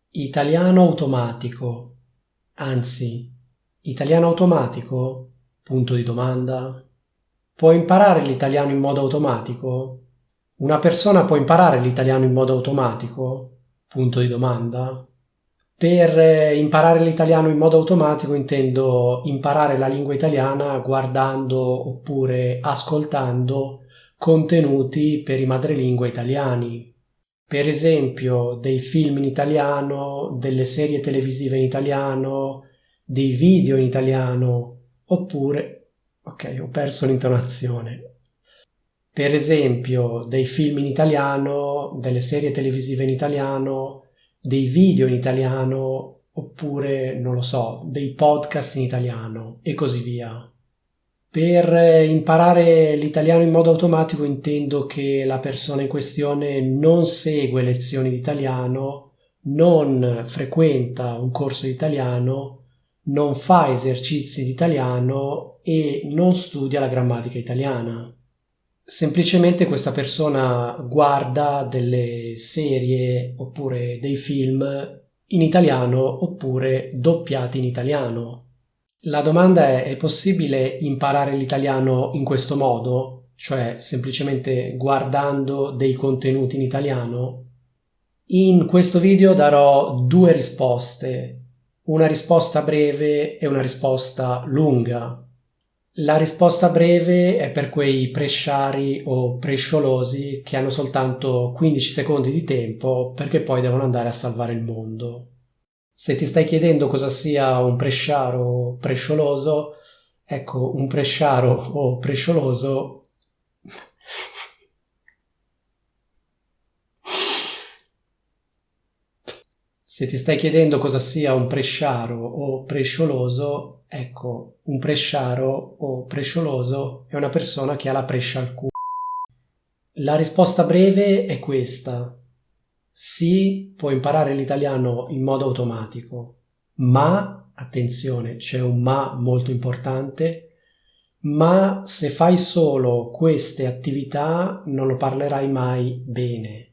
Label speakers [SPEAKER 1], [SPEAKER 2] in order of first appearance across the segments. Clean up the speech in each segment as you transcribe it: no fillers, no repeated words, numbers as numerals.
[SPEAKER 1] Italiano automatico, anzi, italiano automatico? Punto di domanda. Può imparare l'italiano in modo automatico? Una persona può imparare l'italiano in modo automatico? Punto di domanda. Per imparare l'italiano in modo automatico intendo imparare la lingua italiana guardando oppure ascoltando contenuti per i madrelingua italiani. Per esempio dei film in italiano, delle serie televisive in italiano, dei video in italiano, oppure, ok, ho perso l'intonazione. Per esempio dei film in italiano, delle serie televisive in italiano, dei video in italiano, oppure, non lo so, dei podcast in italiano e così via. Per imparare l'italiano in modo automatico intendo che la persona in questione non segue lezioni di italiano, non frequenta un corso di italiano, non fa esercizi di italiano e non studia la grammatica italiana. Semplicemente questa persona guarda delle serie oppure dei film in italiano oppure doppiati in italiano. La domanda è possibile imparare l'italiano in questo modo? Cioè semplicemente guardando dei contenuti in italiano? In questo video darò due risposte, una risposta breve e una risposta lunga. La risposta breve è per quei presciari o presciolosi che hanno soltanto 15 secondi di tempo perché poi devono andare a salvare il mondo. Se ti stai chiedendo cosa sia un presciaro o prescioloso, ecco, un presciaro o prescioloso Se ti stai chiedendo cosa sia un presciaro o prescioloso, ecco, un presciaro o prescioloso è una persona che ha la prescia al culo. La risposta breve è questa. Sì, può imparare l'italiano in modo automatico, ma, attenzione, c'è un ma molto importante, ma se fai solo queste attività non lo parlerai mai bene.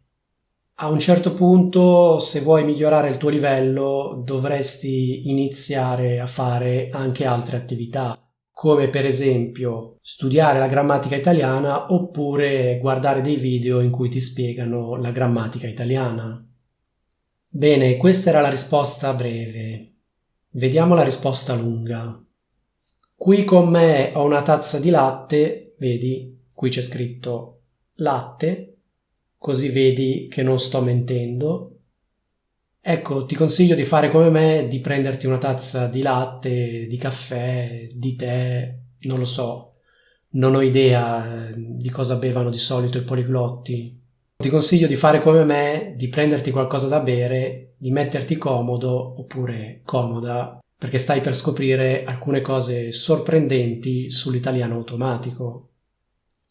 [SPEAKER 1] A un certo punto, se vuoi migliorare il tuo livello, dovresti iniziare a fare anche altre attività, come per esempio studiare la grammatica italiana oppure guardare dei video in cui ti spiegano la grammatica italiana. Bene, questa era la risposta breve. Vediamo la risposta lunga. Qui con me ho una tazza di latte, vedi, qui c'è scritto latte, così vedi che non sto mentendo. Ecco, ti consiglio di fare come me, di prenderti una tazza di latte, di caffè, di tè, non lo so, non ho idea di cosa bevano di solito i poliglotti. Ti consiglio di fare come me, di prenderti qualcosa da bere, di metterti comodo oppure comoda, perché stai per scoprire alcune cose sorprendenti sull'italiano automatico.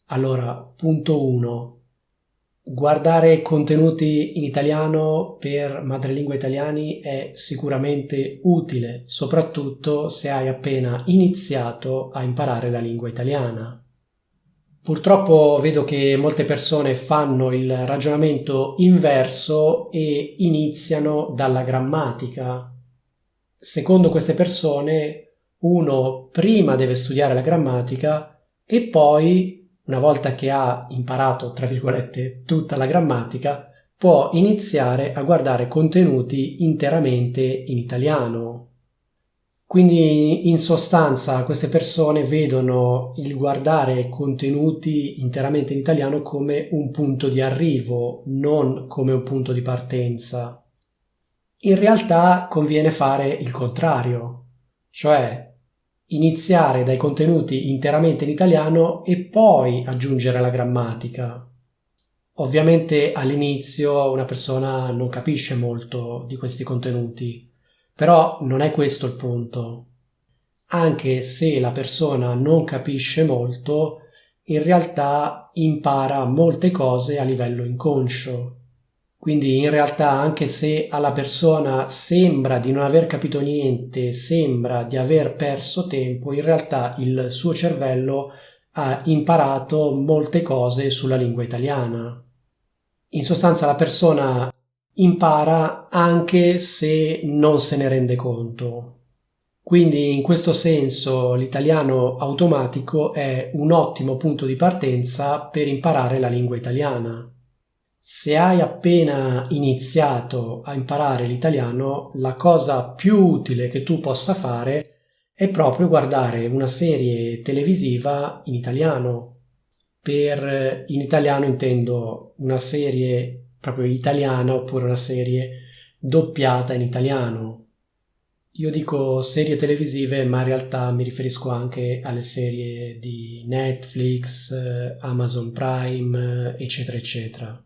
[SPEAKER 1] Allora, punto 1. Guardare contenuti in italiano per madrelingua italiani è sicuramente utile, soprattutto se hai appena iniziato a imparare la lingua italiana. Purtroppo vedo che molte persone fanno il ragionamento inverso e iniziano dalla grammatica. Secondo queste persone, uno prima deve studiare la grammatica e poi, una volta che ha imparato, tra virgolette, tutta la grammatica, può iniziare a guardare contenuti interamente in italiano. Quindi, in sostanza, queste persone vedono il guardare contenuti interamente in italiano come un punto di arrivo, non come un punto di partenza. In realtà conviene fare il contrario, cioè iniziare dai contenuti interamente in italiano e poi aggiungere la grammatica. Ovviamente all'inizio una persona non capisce molto di questi contenuti, però non è questo il punto. Anche se la persona non capisce molto, in realtà impara molte cose a livello inconscio. Quindi in realtà anche se alla persona sembra di non aver capito niente, sembra di aver perso tempo, in realtà il suo cervello ha imparato molte cose sulla lingua italiana. In sostanza la persona impara anche se non se ne rende conto. Quindi in questo senso l'italiano automatico è un ottimo punto di partenza per imparare la lingua italiana. Se hai appena iniziato a imparare l'italiano, la cosa più utile che tu possa fare è proprio guardare una serie televisiva in italiano. Per in italiano intendo una serie proprio italiana oppure una serie doppiata in italiano. Io dico serie televisive, ma in realtà mi riferisco anche alle serie di Netflix, Amazon Prime, eccetera, eccetera.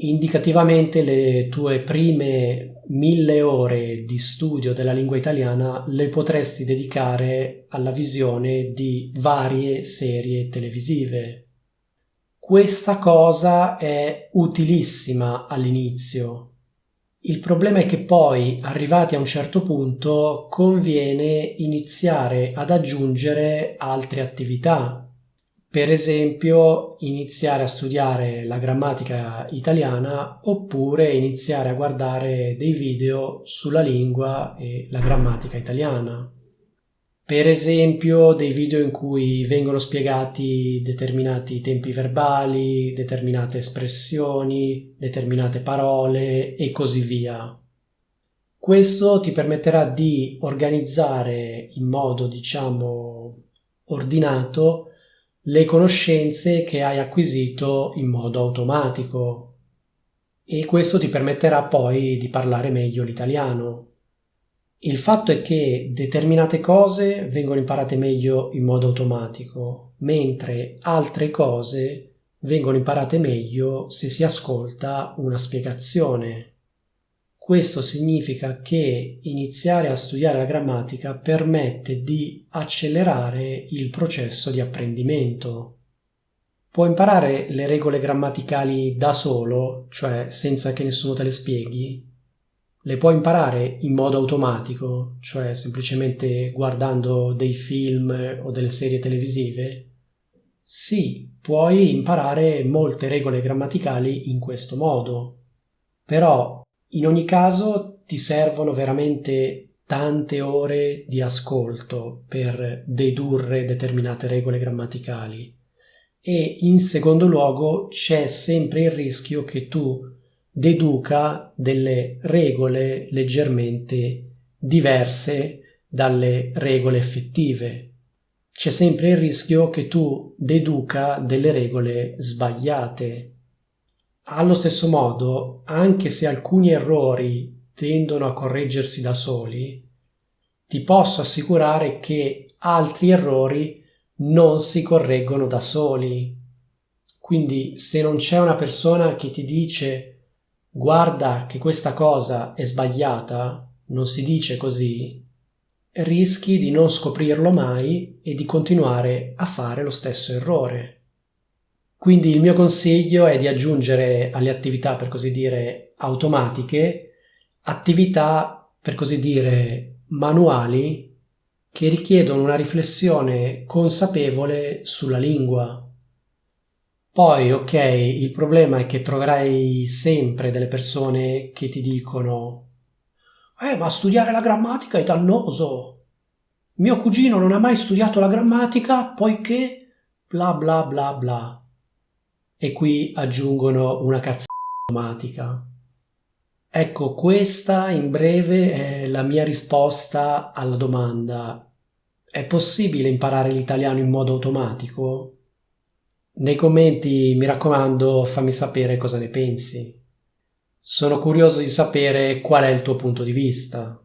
[SPEAKER 1] Indicativamente le tue prime 1000 ore di studio della lingua italiana le potresti dedicare alla visione di varie serie televisive. Questa cosa è utilissima all'inizio. Il problema è che poi, arrivati a un certo punto, conviene iniziare ad aggiungere altre attività. Per esempio, iniziare a studiare la grammatica italiana oppure iniziare a guardare dei video sulla lingua e la grammatica italiana. Per esempio, dei video in cui vengono spiegati determinati tempi verbali, determinate espressioni, determinate parole e così via. Questo ti permetterà di organizzare in modo, ordinato le conoscenze che hai acquisito in modo automatico e questo ti permetterà poi di parlare meglio l'italiano. Il fatto è che determinate cose vengono imparate meglio in modo automatico, mentre altre cose vengono imparate meglio se si ascolta una spiegazione. Questo significa che iniziare a studiare la grammatica permette di accelerare il processo di apprendimento. Puoi imparare le regole grammaticali da solo, cioè senza che nessuno te le spieghi. Le puoi imparare in modo automatico, cioè semplicemente guardando dei film o delle serie televisive. Sì, puoi imparare molte regole grammaticali in questo modo, però in ogni caso ti servono veramente tante ore di ascolto per dedurre determinate regole grammaticali e in secondo luogo c'è sempre il rischio che tu deduca delle regole leggermente diverse dalle regole effettive. C'è sempre il rischio che tu deduca delle regole sbagliate. Allo stesso modo, anche se alcuni errori tendono a correggersi da soli, ti posso assicurare che altri errori non si correggono da soli. Quindi, se non c'è una persona che ti dice guarda che questa cosa è sbagliata, non si dice così, rischi di non scoprirlo mai e di continuare a fare lo stesso errore. Quindi il mio consiglio è di aggiungere alle attività, per così dire, automatiche, attività, per così dire, manuali che richiedono una riflessione consapevole sulla lingua. Poi, ok, il problema è che troverai sempre delle persone che ti dicono ma studiare la grammatica è dannoso. Mio cugino non ha mai studiato la grammatica poiché bla bla bla bla. E qui aggiungono una cazzata automatica. Ecco, questa in breve è la mia risposta alla domanda: è possibile imparare l'italiano in modo automatico? Nei commenti, mi raccomando, fammi sapere cosa ne pensi. Sono curioso di sapere qual è il tuo punto di vista.